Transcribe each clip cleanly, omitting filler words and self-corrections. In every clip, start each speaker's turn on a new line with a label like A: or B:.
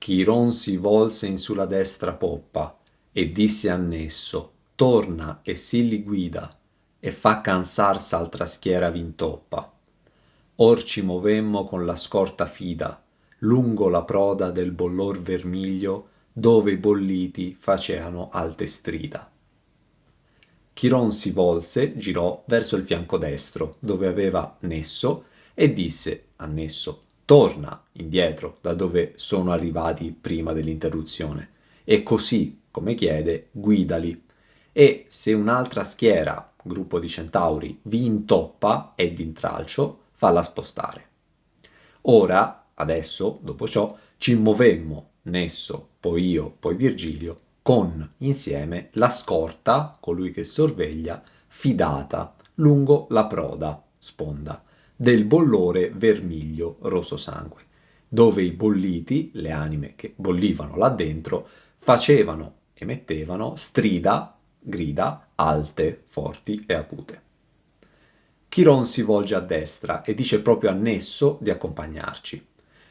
A: Chiron si volse in sulla destra poppa e disse annesso: torna e silli guida e fa cansar s'altra schiera vintoppa. Or ci movemmo con la scorta fida lungo la proda del bollor vermiglio dove i bolliti faceano alte strida. Chiron si volse, girò verso il fianco destro dove aveva Nesso e disse a Nesso: torna indietro da dove sono arrivati prima dell'interruzione e così, come chiede, guidali. E se un'altra schiera, gruppo di centauri, vi intoppa e d'intralcio, falla spostare. Ora, adesso, dopo ciò, ci movemmo, Nesso, poi io, poi Virgilio, con insieme la scorta, colui che sorveglia, fidata, lungo la proda, sponda, del bollore vermiglio rosso sangue, dove i bolliti, le anime che bollivano là dentro, facevano, emettevano strida, grida, alte, forti e acute. Chiron si volge a destra e dice proprio a Nesso di accompagnarci.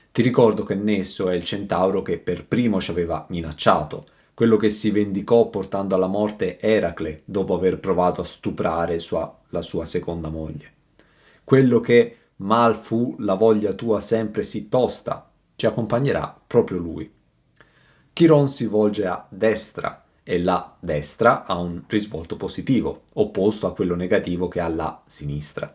A: Ti ricordo che Nesso è il centauro che per primo ci aveva minacciato, quello che si vendicò portando alla morte Eracle dopo aver provato a stuprare la sua seconda moglie. Quello che mal fu la voglia tua sempre sì tosta, ci accompagnerà proprio lui. Chiron si volge a destra e la destra ha un risvolto positivo, opposto a quello negativo che ha la sinistra.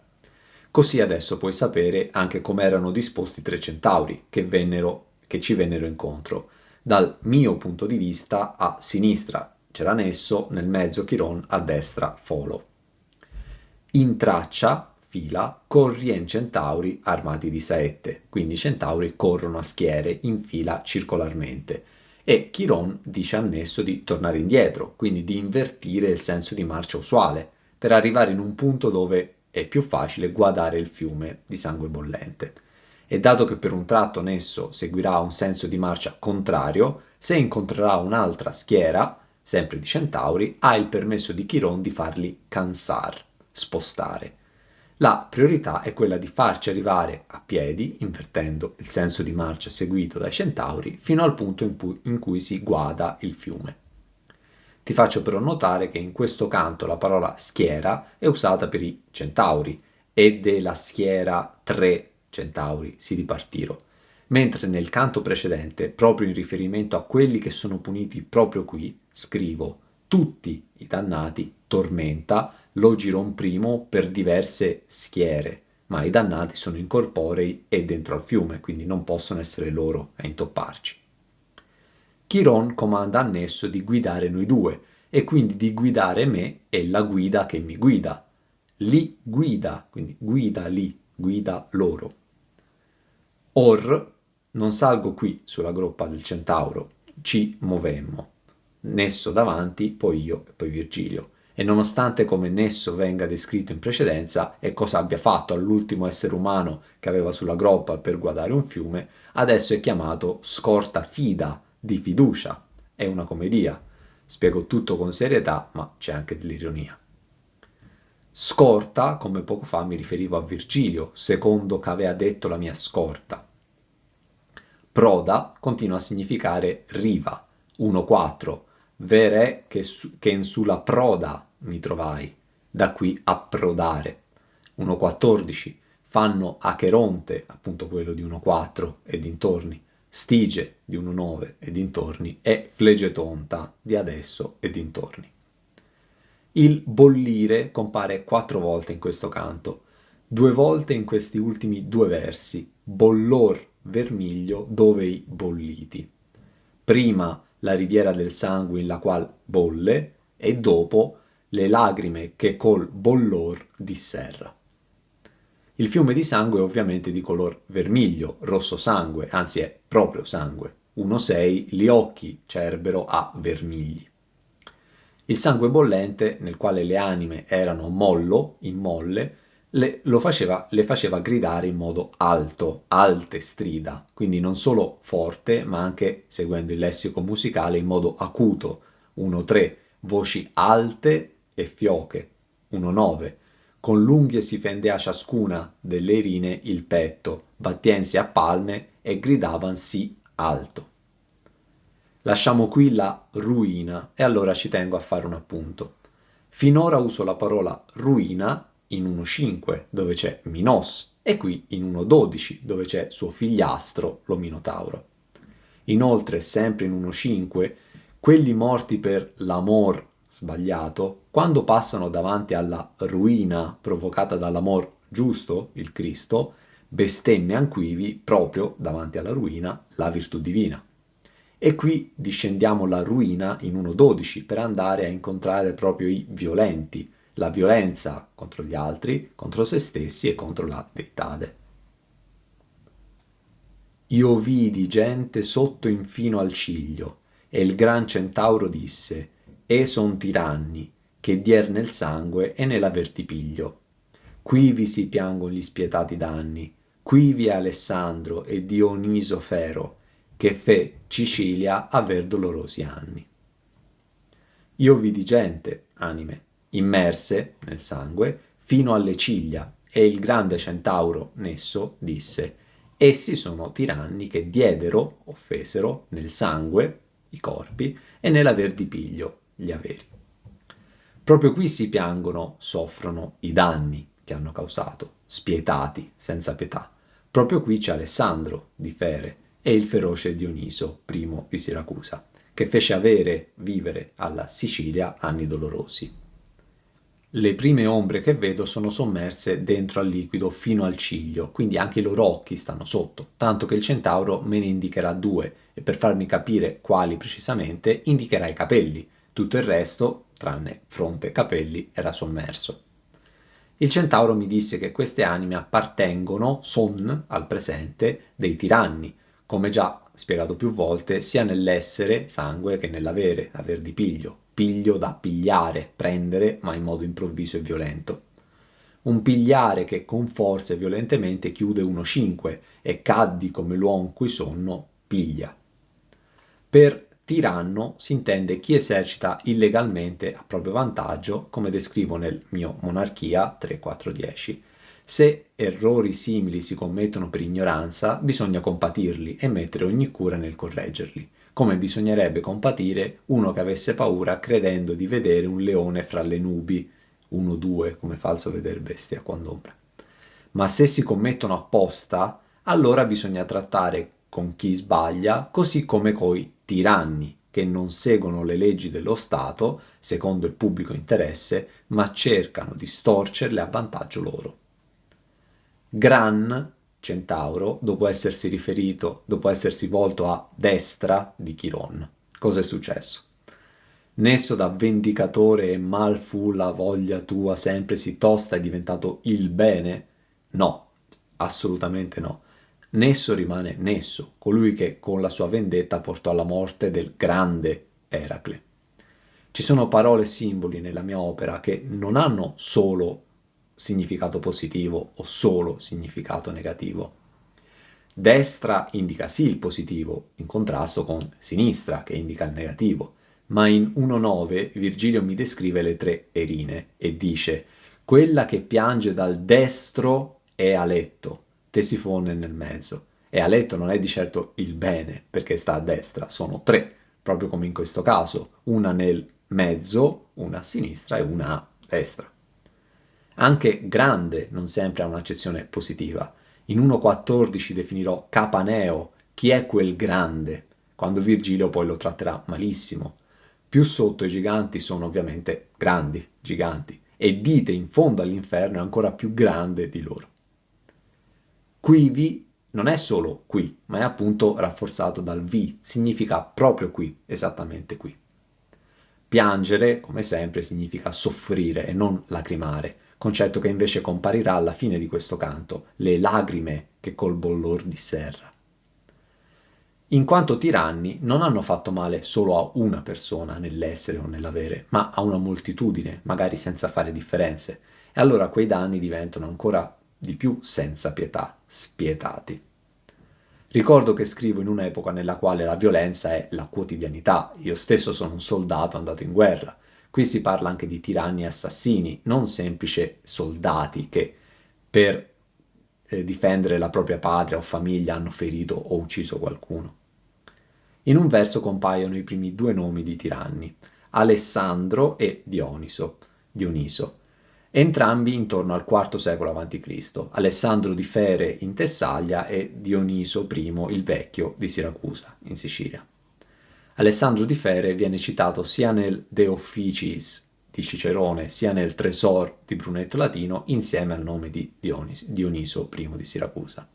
A: Così adesso puoi sapere anche come erano disposti i tre centauri che ci vennero incontro. Dal mio punto di vista a sinistra c'era Nesso, nel mezzo Chiron, a destra Folo. In traccia, fila, corrien centauri armati di saette, quindi i centauri corrono a schiere in fila circolarmente. E Chiron dice a Nesso di tornare indietro, quindi di invertire il senso di marcia usuale, per arrivare in un punto dove è più facile guardare il fiume di sangue bollente. E dato che per un tratto Nesso seguirà un senso di marcia contrario, se incontrerà un'altra schiera, sempre di centauri, ha il permesso di Chiron di farli cansar, spostare. La priorità è quella di farci arrivare a piedi, invertendo il senso di marcia seguito dai centauri, fino al punto in cui si guada il fiume. Ti faccio però notare che in questo canto la parola schiera è usata per i centauri e della schiera tre centauri si dipartirono, mentre nel canto precedente, proprio in riferimento a quelli che sono puniti proprio qui, scrivo tutti i dannati tormenta lo giron primo per diverse schiere, ma i dannati sono incorporei e dentro al fiume, quindi non possono essere loro a intopparci. Chiron comanda a Nesso di guidare noi due e quindi di guidare me e la guida che mi guida. Li guida, quindi guida li, guida loro. Or non salgo qui sulla groppa del centauro, ci movemmo. Nesso davanti, poi io e poi Virgilio. E nonostante come Nesso venga descritto in precedenza e cosa abbia fatto all'ultimo essere umano che aveva sulla groppa per guardare un fiume, adesso è chiamato scorta fida, di fiducia. È una commedia. Spiego tutto con serietà, ma c'è anche dell'ironia. Scorta, come poco fa mi riferivo a Virgilio, secondo che aveva detto la mia scorta. Proda continua a significare riva, 1-4, verè che in sulla proda mi trovai, da qui approdare. 1-14, fanno Acheronte, appunto quello di 1-4 e dintorni, Stige di 1-9 e dintorni e Flegetonta di adesso e dintorni. Il bollire compare 4 volte in questo canto, 2 volte in questi ultimi 2 versi, bollor vermiglio dove i bolliti. Prima la riviera del sangue in la qual bolle e dopo le lagrime che col bollor disserra. Il fiume di sangue è ovviamente di color vermiglio, rosso sangue, anzi è proprio sangue. 1-6, gli occhi cerbero a vermigli. Il sangue bollente, nel quale le anime erano mollo, in molle, le faceva gridare in modo alto, alte strida, quindi non solo forte, ma anche, seguendo il lessico musicale, in modo acuto, 1-3, voci alte e fioche, 1-9, con l'unghie si fendea ciascuna delle irine il petto, battiensi a palme e gridavan sì alto. Lasciamo qui la ruina e allora ci tengo a fare un appunto. Finora uso la parola ruina in 1,5 dove c'è Minos e qui in 1,12 dove c'è suo figliastro, lo Minotauro. Inoltre, sempre in 1,5, quelli morti per l'amor sbagliato, quando passano davanti alla ruina provocata dall'amor giusto, il Cristo, bestemmia anquivi proprio davanti alla ruina la virtù divina. E qui discendiamo la ruina in 1,12 per andare a incontrare proprio i violenti, la violenza contro gli altri, contro se stessi e contro la deitade. Io vidi gente sotto infino al ciglio, e il gran centauro disse: E son tiranni, che dier nel sangue e nell'aver di piglio. Quivi si piangon gli spietati danni, quivi è Alessandro e Dioniso Fero, che fe Sicilia aver dolorosi anni. Io vidi gente, anime, immerse nel sangue, fino alle ciglia, e il grande centauro Nesso disse: Essi sono tiranni che diedero, offesero, nel sangue, i corpi, e nell'aver di piglio, gli averi. Proprio qui si piangono, soffrono i danni che hanno causato, spietati, senza pietà. Proprio qui c'è Alessandro di Fere e il feroce Dioniso, primo di Siracusa, che fece vivere alla Sicilia anni dolorosi. Le prime ombre che vedo sono sommerse dentro al liquido fino al ciglio, quindi anche i loro occhi stanno sotto, tanto che il centauro me ne indicherà 2 e per farmi capire quali precisamente indicherà i capelli. Tutto il resto, tranne fronte e capelli, era sommerso. Il centauro mi disse che queste anime appartengono, son al presente, dei tiranni, come già spiegato più volte, sia nell'essere sangue che nell'avere, aver di piglio. Piglio da pigliare, prendere, ma in modo improvviso e violento. Un pigliare che con forza e violentemente chiude 1,5 e caddi come l'uomo cui sonno piglia. Per tiranno si intende chi esercita illegalmente a proprio vantaggio, come descrivo nel mio Monarchia 3.4.10. Se errori simili si commettono per ignoranza, bisogna compatirli e mettere ogni cura nel correggerli, come bisognerebbe compatire uno che avesse paura credendo di vedere un leone fra le nubi, 1-2 come falso veder bestia quand'ombra. Ma se si commettono apposta, allora bisogna trattare con chi sbaglia così come coi tiranni, che non seguono le leggi dello Stato, secondo il pubblico interesse, ma cercano di storcerle a vantaggio loro. Gran Centauro, dopo essersi volto a destra di Chiron. Cosa è successo? Nesso da vendicatore e mal fu la voglia tua sempre si tosta è diventato il bene? No, assolutamente no. Nesso rimane Nesso, colui che con la sua vendetta portò alla morte del grande Eracle. Ci sono parole e simboli nella mia opera che non hanno solo significato positivo o solo significato negativo. Destra indica sì il positivo, in contrasto con sinistra che indica il negativo, ma in 1.9 Virgilio mi descrive le 3 erine e dice: quella che piange dal destro è Aletto, Tesifone nel mezzo. E Aletto non è di certo il bene, perché sta a destra, sono 3, proprio come in questo caso, una nel mezzo, una a sinistra e una a destra. Anche grande non sempre ha un'accezione positiva. In 1.14 definirò Capaneo, chi è quel grande, quando Virgilio poi lo tratterà malissimo. Più sotto i giganti sono ovviamente grandi, giganti, e Dite in fondo all'inferno è ancora più grande di loro. Quivi non è solo qui, ma è appunto rafforzato dal vi, significa proprio qui, esattamente qui. Piangere, come sempre, significa soffrire e non lacrimare, concetto che invece comparirà alla fine di questo canto, le lagrime che col bollor disserra. In quanto tiranni non hanno fatto male solo a una persona nell'essere o nell'avere, ma a una moltitudine, magari senza fare differenze, e allora quei danni diventano ancora di più senza pietà, spietati. Ricordo che scrivo in un'epoca nella quale la violenza è la quotidianità, io stesso sono un soldato andato in guerra. Qui si parla anche di tiranni e assassini, non semplici soldati che per difendere la propria patria o famiglia hanno ferito o ucciso qualcuno. In un verso compaiono i primi due nomi di tiranni, Alessandro e Dioniso, entrambi intorno al IV secolo a.C., Alessandro di Fere in Tessaglia e Dioniso I il Vecchio di Siracusa, in Sicilia. Alessandro di Fere viene citato sia nel De Officiis di Cicerone sia nel Tresor di Brunetto Latino insieme al nome di Dioniso I di Siracusa.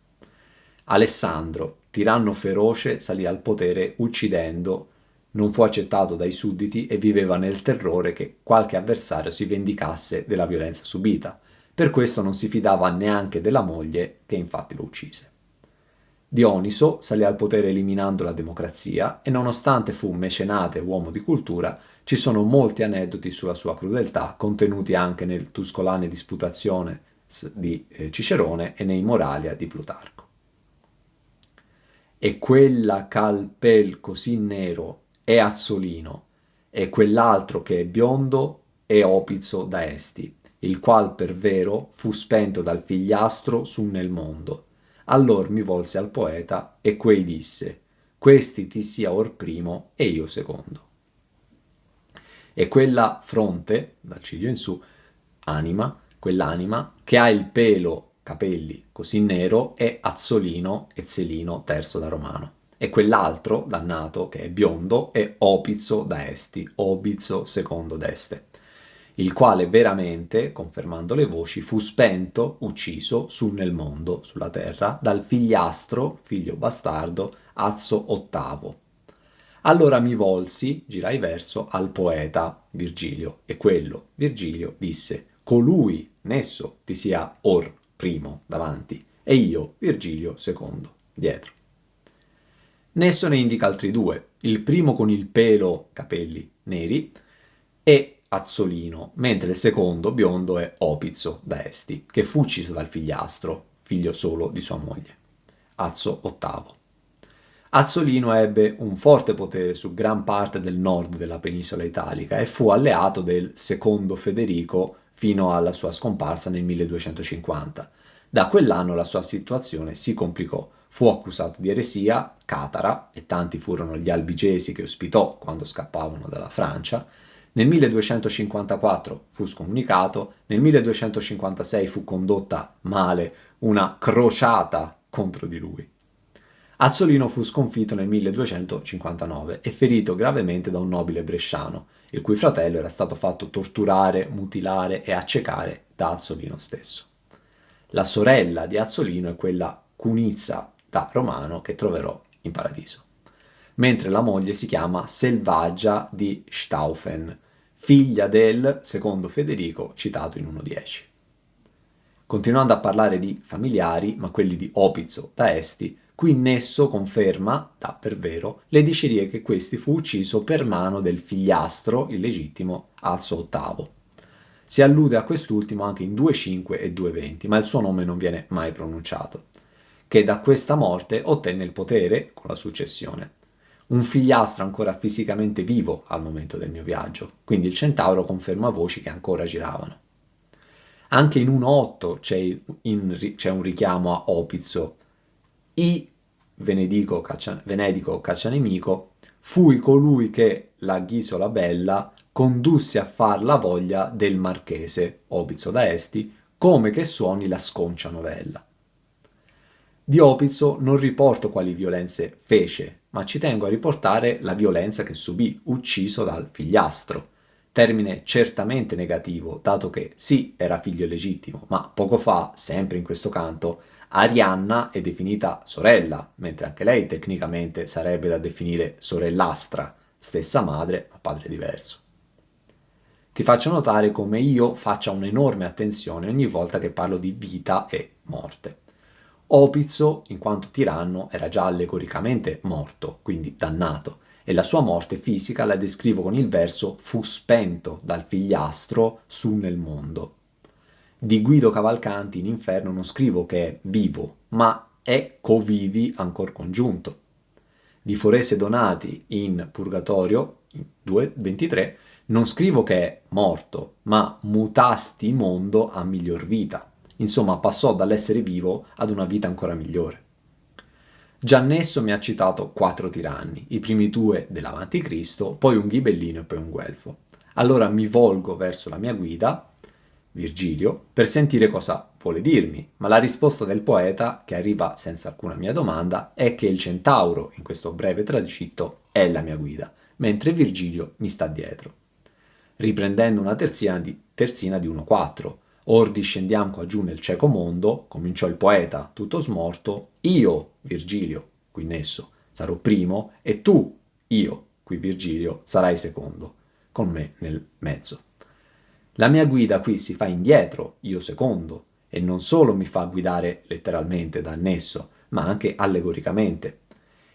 A: Alessandro, tiranno feroce, salì al potere uccidendo, non fu accettato dai sudditi e viveva nel terrore che qualche avversario si vendicasse della violenza subita. Per questo non si fidava neanche della moglie, che infatti lo uccise. Dioniso salì al potere eliminando la democrazia e nonostante fu mecenate e uomo di cultura, ci sono molti aneddoti sulla sua crudeltà, contenuti anche nel Tuscolane Disputationes di Cicerone e nei Moralia di Plutarco. E quella c'ha pel così nero è azzolino, e quell'altro che è biondo è opizzo da esti, il qual per vero fu spento dal figliastro su nel mondo. Allor mi volse al poeta e quei disse, questi ti sia or primo e io secondo. E quella fronte, dal ciglio in su, quell'anima che ha il pelo, capelli, così nero è Azzolino e Zelino terzo da romano. E quell'altro, dannato, che è biondo, è Opizzo da Esti, Obizzo secondo d'Este, il quale veramente, confermando le voci, fu spento, ucciso, su nel mondo, sulla terra, dal figliastro, figlio bastardo, Azzo VIII. Allora mi volsi, girai verso, al poeta Virgilio, e quello, Virgilio, disse, colui, nesso, ti sia or primo davanti, e io, Virgilio, secondo, dietro. Nesso ne indica altri due, il primo con il pelo, capelli neri, è Azzolino, mentre il secondo, biondo, è Opizzo da Esti, che fu ucciso dal figliastro, figlio solo di sua moglie, Azzo VIII. Azzolino ebbe un forte potere su gran parte del nord della penisola italica e fu alleato del secondo Federico fino alla sua scomparsa nel 1250. Da quell'anno la sua situazione si complicò. Fu accusato di eresia, catara, e tanti furono gli albigesi che ospitò quando scappavano dalla Francia. Nel 1254 fu scomunicato, nel 1256 fu condotta male una crociata contro di lui. Azzolino fu sconfitto nel 1259 e ferito gravemente da un nobile bresciano, il cui fratello era stato fatto torturare, mutilare e accecare da Azzolino stesso. La sorella di Azzolino è quella Cunizza da Romano che troverò in paradiso, mentre la moglie si chiama Selvaggia di Staufen, figlia del secondo Federico citato in 1.10. Continuando a parlare di familiari, ma quelli di Opizzo da Esti, qui Nesso conferma, da per vero, le dicerie che questi fu ucciso per mano del figliastro illegittimo Azzo VIII. Si allude a quest'ultimo anche in 2.5 e 2.20, ma il suo nome non viene mai pronunciato, che da questa morte ottenne il potere con la successione. Un figliastro ancora fisicamente vivo al momento del mio viaggio, quindi il centauro conferma voci che ancora giravano. Anche in 1.8 c'è un richiamo a Opizzo. Venedico Caccianemico, fui colui che la Ghisola Bella condusse a far la voglia del marchese, Opizzo da Esti, come che suoni la sconcia novella. Di Opizzo non riporto quali violenze fece, ma ci tengo a riportare la violenza che subì, ucciso dal figliastro. Termine certamente negativo, dato che sì, era figlio legittimo, ma poco fa, sempre in questo canto, Arianna è definita sorella, mentre anche lei tecnicamente sarebbe da definire sorellastra, stessa madre ma padre diverso. Ti faccio notare come io faccia un'enorme attenzione ogni volta che parlo di vita e morte. Opizzo, in quanto tiranno, era già allegoricamente morto, quindi dannato, e la sua morte fisica la descrivo con il verso fu spento dal figliastro su nel mondo. Di Guido Cavalcanti in Inferno non scrivo che è vivo, ma è covivi ancor congiunto. Di Forese Donati in Purgatorio, 2.23, non scrivo che è morto, ma mutasti mondo a miglior vita. Insomma, passò dall'essere vivo ad una vita ancora migliore. Giannesso mi ha citato 4 tiranni, i primi 2 dell'Avanti Cristo, poi un ghibellino e poi un guelfo. Allora mi volgo verso la mia guida, Virgilio, per sentire cosa vuole dirmi, ma la risposta del poeta, che arriva senza alcuna mia domanda, è che il centauro, in questo breve tragitto, è la mia guida, mentre Virgilio mi sta dietro. Riprendendo una terzina di 1-4. Or discendiam qua giù nel cieco mondo, cominciò il poeta, tutto smorto, io, Virgilio, qui nesso, sarò primo, e tu, io, qui Virgilio, sarai secondo, con me nel mezzo. La mia guida qui si fa indietro, io secondo, e non solo mi fa guidare letteralmente da annesso, ma anche allegoricamente.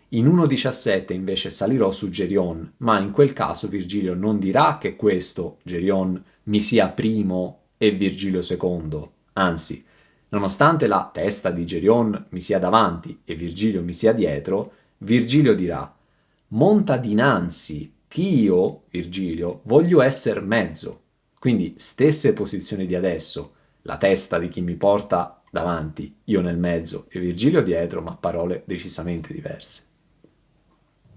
A: In 1.17 invece salirò su Gerion, ma in quel caso Virgilio non dirà che questo, Gerion, mi sia primo e Virgilio secondo, anzi, nonostante la testa di Gerion mi sia davanti e Virgilio mi sia dietro, Virgilio dirà: monta dinanzi, ch'io, Virgilio, voglio esser mezzo. Quindi stesse posizioni di adesso, la testa di chi mi porta davanti, io nel mezzo e Virgilio dietro, ma parole decisamente diverse.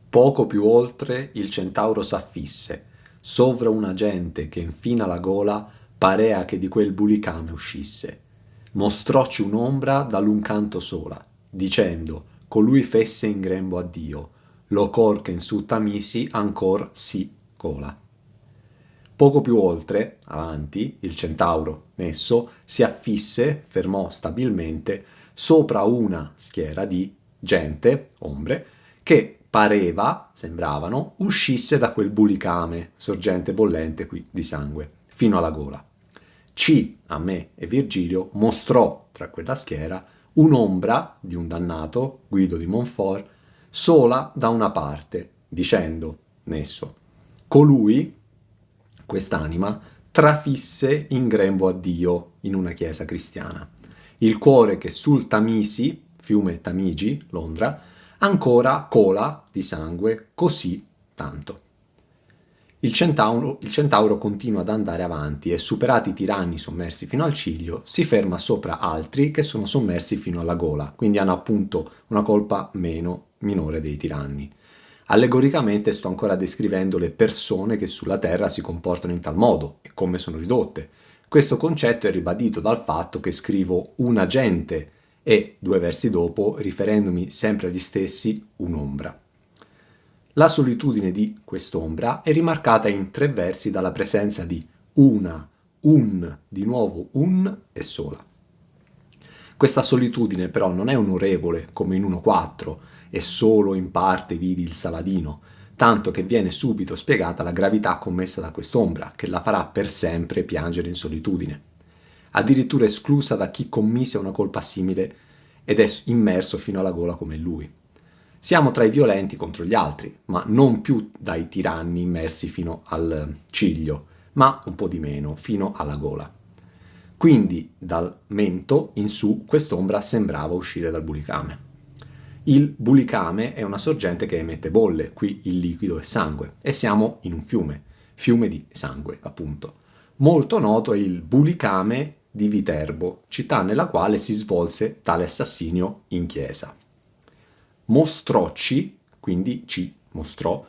A: Poco più oltre il centauro s'affisse, sovra una gente che infina la gola parea che di quel bulicame uscisse. Mostrocci un'ombra da l'un canto sola, dicendo, colui fesse in grembo a Dio, lo cor che in su tamisi ancor si cola. Poco più oltre, avanti, il centauro, nesso, si affisse, fermò stabilmente, sopra una schiera di gente, ombre, che pareva, sembravano, uscisse da quel bulicame, sorgente bollente qui di sangue, fino alla gola. C, a me e Virgilio, mostrò tra quella schiera un'ombra di un dannato, Guido di Montfort, sola da una parte, dicendo, nesso, colui, quest'anima, trafisse in grembo a Dio in una chiesa cristiana. Il cuore che sul Tamisi, fiume Tamigi, Londra, ancora cola di sangue così tanto. Il centauro continua ad andare avanti e, superati i tiranni sommersi fino al ciglio, si ferma sopra altri che sono sommersi fino alla gola, quindi hanno appunto una colpa minore dei tiranni. Allegoricamente sto ancora descrivendo le persone che sulla terra si comportano in tal modo e come sono ridotte. Questo concetto è ribadito dal fatto che scrivo una gente e, 2 versi dopo, riferendomi sempre agli stessi, un'ombra. La solitudine di quest'ombra è rimarcata in 3 versi dalla presenza di una, un, di nuovo un e sola. Questa solitudine però non è onorevole come in 1.4 e solo in parte vidi il Saladino, tanto che viene subito spiegata la gravità commessa da quest'ombra, che la farà per sempre piangere in solitudine. Addirittura esclusa da chi commise una colpa simile ed è immerso fino alla gola come lui. Siamo tra i violenti contro gli altri, ma non più dai tiranni immersi fino al ciglio, ma un po' di meno, fino alla gola. Quindi dal mento in su quest'ombra sembrava uscire dal bulicame. Il bulicame è una sorgente che emette bolle, qui il liquido è sangue, e siamo in un fiume di sangue, appunto. Molto noto è il bulicame di Viterbo, città nella quale si svolse tale assassinio in chiesa. Mostrocci, quindi ci mostrò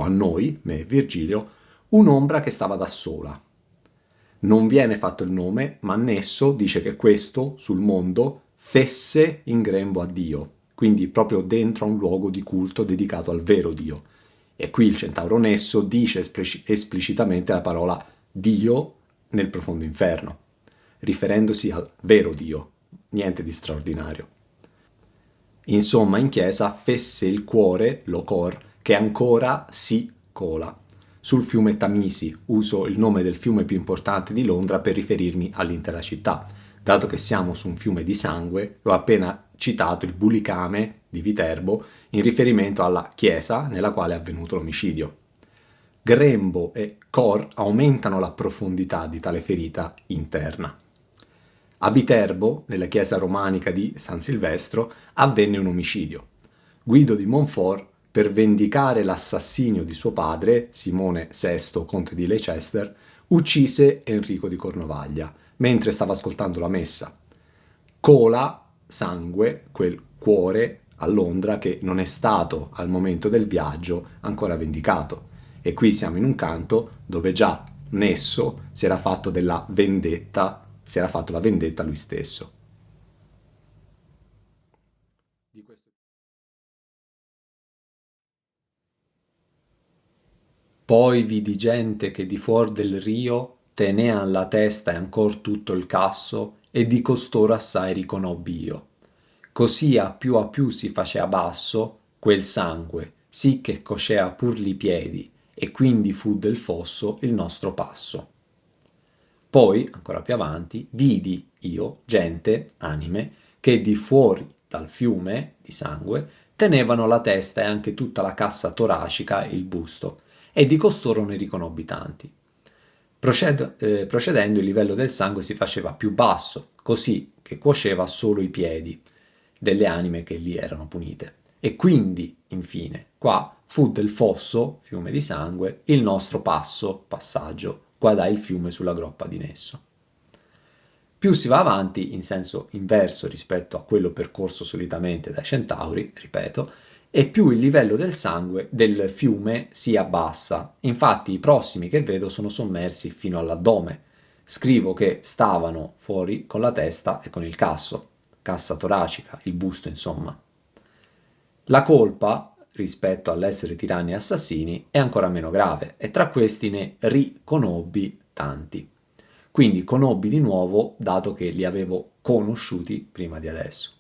A: a noi, me e Virgilio, un'ombra che stava da sola. Non viene fatto il nome, ma Nesso dice che questo, sul mondo, fesse in grembo a Dio, quindi proprio dentro a un luogo di culto dedicato al vero Dio. E qui il centauro Nesso dice esplicitamente la parola Dio nel profondo inferno, riferendosi al vero Dio, niente di straordinario. Insomma, in chiesa fesse il cuore, lo cor, che ancora si cola. Sul fiume Tamisi uso il nome del fiume più importante di Londra per riferirmi all'intera città. Dato che siamo su un fiume di sangue, ho appena citato il bulicame di Viterbo in riferimento alla chiesa nella quale è avvenuto l'omicidio. Grembo e cor aumentano la profondità di tale ferita interna. A Viterbo, nella chiesa romanica di San Silvestro, avvenne un omicidio. Guido di Montfort, per vendicare l'assassinio di suo padre, Simone VI, conte di Leicester, uccise Enrico di Cornovaglia, mentre stava ascoltando la messa. Cola, sangue, quel cuore, a Londra che non è stato al momento del viaggio ancora vendicato. E qui siamo in un canto dove già Nesso si era fatto della vendetta, si era fatto la vendetta lui stesso. Poi vidi gente che di fuor del rio tenean la testa e ancor tutto il casso, e di costoro assai riconobbi io. Così a più si facea basso quel sangue, sì che coscea pur li piedi, e quindi fu del fosso il nostro passo. Poi, ancora più avanti, vidi io gente, anime, che di fuori dal fiume di sangue tenevano la testa e anche tutta la cassa toracica e il busto, e di costoro ne riconobbi tanti. Procedendo il livello del sangue si faceva più basso, così che cuoceva solo i piedi delle anime che lì erano punite. E quindi, infine, qua fu del fosso, fiume di sangue, il nostro passaggio, qua dà il fiume sulla groppa di Nesso. Più si va avanti, in senso inverso rispetto a quello percorso solitamente dai centauri, ripeto, e più il livello del sangue del fiume si abbassa. Infatti i prossimi che vedo sono sommersi fino all'addome. Scrivo che stavano fuori con la testa e con il casso, cassa toracica, il busto insomma. La colpa, rispetto all'essere tiranni e assassini, è ancora meno grave, e tra questi ne riconobbi tanti. Quindi conobbi di nuovo, dato che li avevo conosciuti prima di adesso.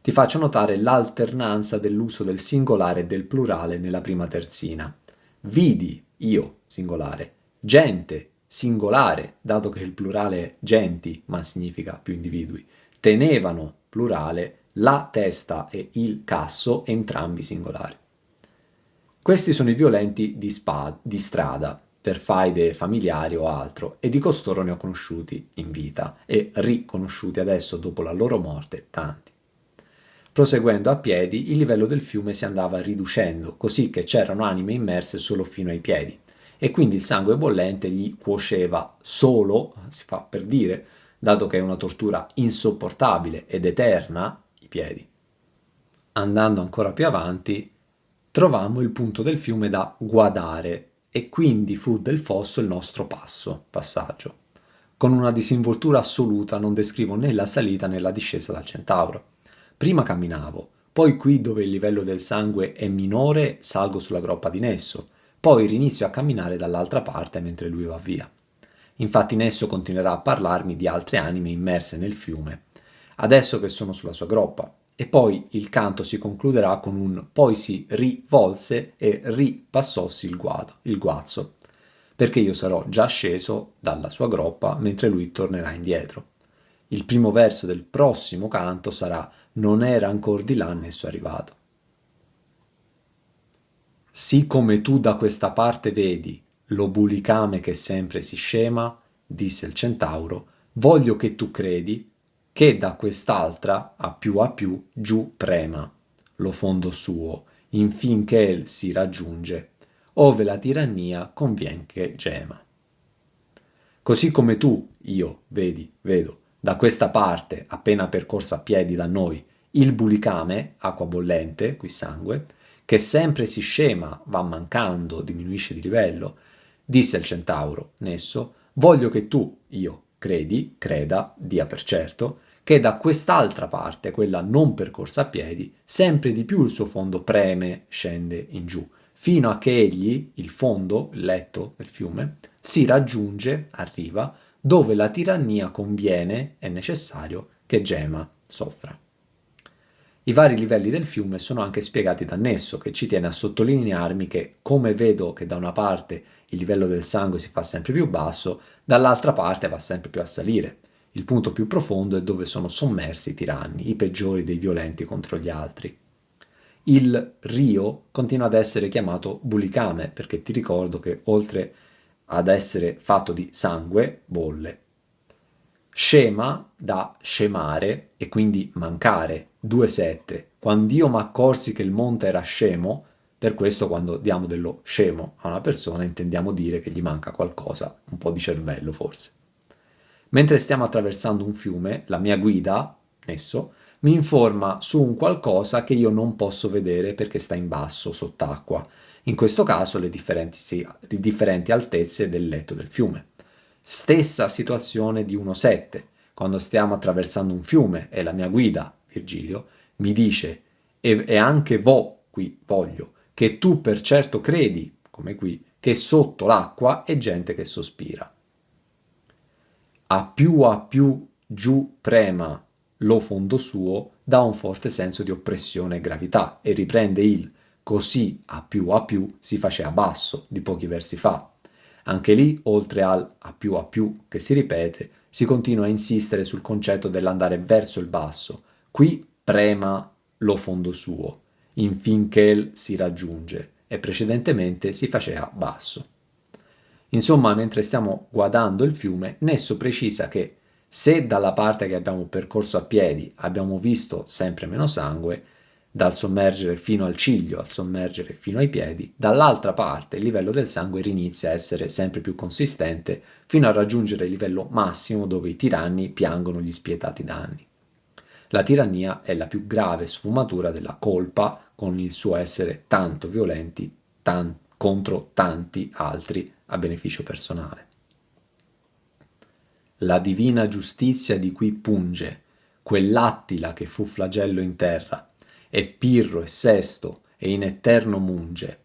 A: Ti faccio notare l'alternanza dell'uso del singolare e del plurale nella prima terzina. Vidi, io, singolare, gente, singolare, dato che il plurale è genti, ma significa più individui, tenevano, plurale, la testa e il casso, entrambi singolari. Questi sono i violenti di strada, per faide familiari o altro, e di costoro ne ho conosciuti in vita e riconosciuti adesso dopo la loro morte tanti. Proseguendo a piedi, il livello del fiume si andava riducendo, così che c'erano anime immerse solo fino ai piedi, e quindi il sangue bollente gli cuoceva solo, si fa per dire, dato che è una tortura insopportabile ed eterna, i piedi. Andando ancora più avanti, trovammo il punto del fiume da guadare, e quindi fu del fosso il nostro passaggio. Con una disinvoltura assoluta non descrivo né la salita né la discesa dal centauro. Prima camminavo, poi qui dove il livello del sangue è minore salgo sulla groppa di Nesso, poi rinizio a camminare dall'altra parte mentre lui va via. Infatti Nesso continuerà a parlarmi di altre anime immerse nel fiume, adesso che sono sulla sua groppa, e poi il canto si concluderà con un poi si rivolse e ripassossi il guazzo, perché io sarò già sceso dalla sua groppa mentre lui tornerà indietro. Il primo verso del prossimo canto sarà non era ancor di là Nesso arrivato. Sì come tu da questa parte vedi lo bulicame che sempre si scema, disse il centauro, voglio che tu credi che da quest'altra a più giù prema lo fondo suo, infin che el si raggiunge, ove la tirannia convien che gema. Così come tu, io, vedo, da questa parte, appena percorsa a piedi da noi, il bulicame, acqua bollente, qui sangue, che sempre si scema, va mancando, diminuisce di livello, disse il centauro, Nesso, voglio che tu, io, creda, dia per certo, che da quest'altra parte, quella non percorsa a piedi, sempre di più il suo fondo preme, scende in giù, fino a che egli, il fondo, il letto del fiume, si raggiunge, arriva, dove la tirannia conviene, è necessario, che gema, soffra. I vari livelli del fiume sono anche spiegati da Nesso, che ci tiene a sottolinearmi che, come vedo che da una parte il livello del sangue si fa sempre più basso, dall'altra parte va sempre più a salire. Il punto più profondo è dove sono sommersi i tiranni, i peggiori dei violenti contro gli altri. Il rio continua ad essere chiamato bulicame, perché ti ricordo che oltre ad essere fatto di sangue, bolle. Scema da scemare e quindi mancare, 2,7. Quando io mi accorsi che il monte era scemo, per questo quando diamo dello scemo a una persona intendiamo dire che gli manca qualcosa, un po' di cervello forse. Mentre stiamo attraversando un fiume, la mia guida, Nesso, mi informa su un qualcosa che io non posso vedere perché sta in basso, sott'acqua. In questo caso le differenti altezze del letto del fiume. Stessa situazione di 1,7. Quando stiamo attraversando un fiume e la mia guida, Virgilio, mi dice e anche qui voglio, che tu per certo credi, come qui, che sotto l'acqua è gente che sospira. A più giù prema lo fondo suo dà un forte senso di oppressione e gravità e riprende il così a più si faceva basso di pochi versi fa. Anche lì, oltre al a più che si ripete, si continua a insistere sul concetto dell'andare verso il basso. Qui prema lo fondo suo, infinché si raggiunge, e precedentemente si faceva basso. Insomma, mentre stiamo guardando il fiume, Nesso precisa che se dalla parte che abbiamo percorso a piedi abbiamo visto sempre meno sangue, dal sommergere fino al ciglio, al sommergere fino ai piedi, dall'altra parte il livello del sangue inizia a essere sempre più consistente fino a raggiungere il livello massimo dove i tiranni piangono gli spietati danni. La tirannia è la più grave sfumatura della colpa con il suo essere tanto violenti contro tanti altri a beneficio personale. La divina giustizia di cui punge, quell'Attila che fu flagello in terra, e Pirro e Sesto e in eterno munge,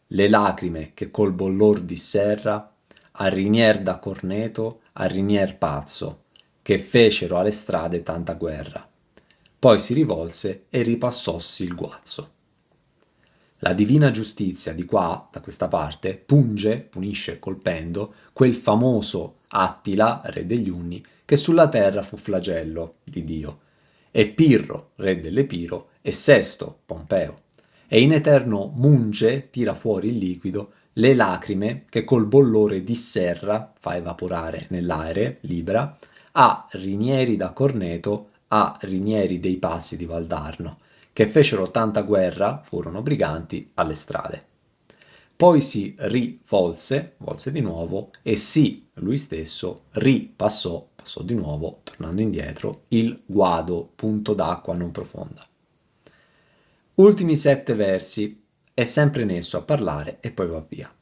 A: le lacrime che col bollor disserra, a Rinier da Corneto, a Rinier pazzo, che fecero alle strade tanta guerra. Poi si rivolse e ripassossi il guazzo. La divina giustizia di qua, da questa parte, punisce colpendo quel famoso Attila, re degli Unni, che sulla terra fu flagello di Dio, e Pirro, re dell'Epiro, e Sesto, Pompeo. E in eterno munge tira fuori il liquido le lacrime che col bollore disserra, fa evaporare nell'aere, libera, a Rinieri da Corneto, a Rinieri dei Passi di Valdarno, che fecero tanta guerra, furono briganti, alle strade. Poi si volse di nuovo, e lui stesso passò di nuovo, tornando indietro, il guado, punto d'acqua non profonda. Ultimi 7 versi, è sempre Nesso a parlare e poi va via.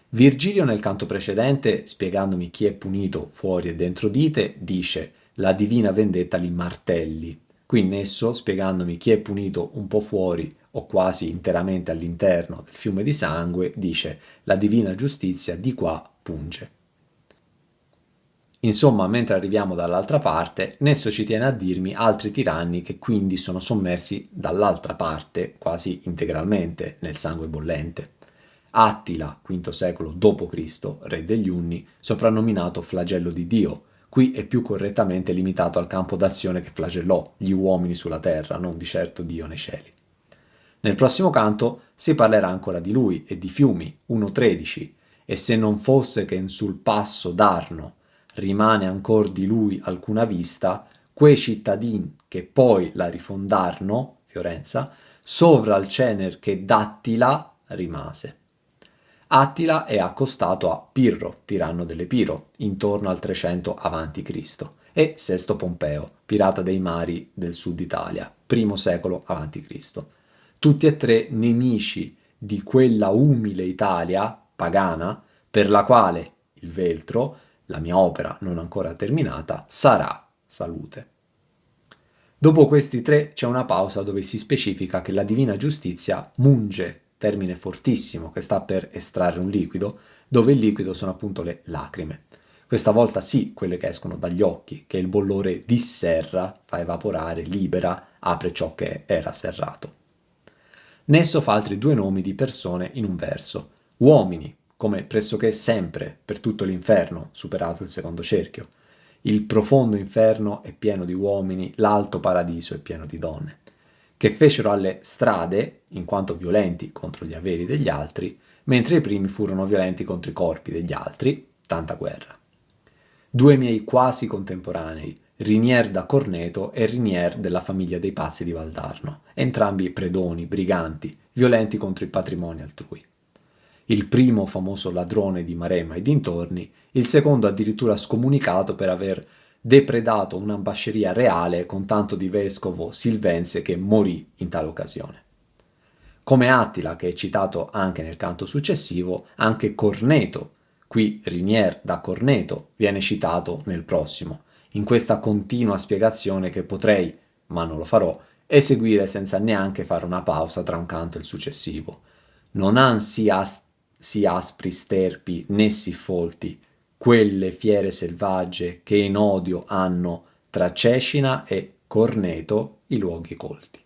A: Virgilio nel canto precedente, spiegandomi chi è punito fuori e dentro dite, dice la divina vendetta li martelli. Qui Nesso, spiegandomi chi è punito un po' fuori o quasi interamente all'interno del fiume di sangue, dice la divina giustizia di qua punge. Insomma, mentre arriviamo dall'altra parte, Nesso ci tiene a dirmi altri tiranni che quindi sono sommersi dall'altra parte, quasi integralmente, nel sangue bollente. Attila, V secolo d.C., re degli Unni, soprannominato flagello di Dio, qui è più correttamente limitato al campo d'azione che flagellò gli uomini sulla terra, non di certo Dio nei cieli. Nel prossimo canto si parlerà ancora di lui e di fiumi, 1,13, e se non fosse che sul passo d'Arno rimane ancor di lui alcuna vista, quei cittadin che poi la rifondarno, Fiorenza, sovra al cener che d'Attila rimase. Attila è accostato a Pirro, tiranno dell'Epiro, intorno al 300 a.C., e Sesto Pompeo, pirata dei mari del sud Italia, I secolo a.C. Tutti e tre nemici di quella umile Italia pagana per la quale il Veltro, la mia opera non ancora terminata, sarà salute. Dopo questi tre c'è una pausa dove si specifica che la divina giustizia munge, termine fortissimo che sta per estrarre un liquido, dove il liquido sono appunto le lacrime. Questa volta sì, quelle che escono dagli occhi, che il bollore disserra, fa evaporare, libera, apre ciò che era serrato. Nesso fa altri 2 nomi di persone in un verso. Uomini, come pressoché sempre per tutto l'inferno, superato il secondo cerchio. Il profondo inferno è pieno di uomini, l'alto paradiso è pieno di donne, che fecero alle strade, in quanto violenti contro gli averi degli altri, mentre i primi furono violenti contro i corpi degli altri, tanta guerra. 2 miei quasi contemporanei, Rinier da Corneto e Rinier della famiglia dei Passi di Valdarno, entrambi predoni, briganti, violenti contro il patrimonio altrui. Il primo famoso ladrone di Maremma e dintorni, il secondo addirittura scomunicato per aver depredato un'ambasceria reale con tanto di vescovo silvense che morì in tale occasione. Come Attila, che è citato anche nel canto successivo, anche Corneto, qui Rinier da Corneto, viene citato nel prossimo, in questa continua spiegazione che potrei, ma non lo farò, eseguire senza neanche fare una pausa tra un canto e il successivo. Non han sì aspri sterpi né sì folti, quelle fiere selvagge che in odio hanno tra Cecina e Corneto i luoghi colti.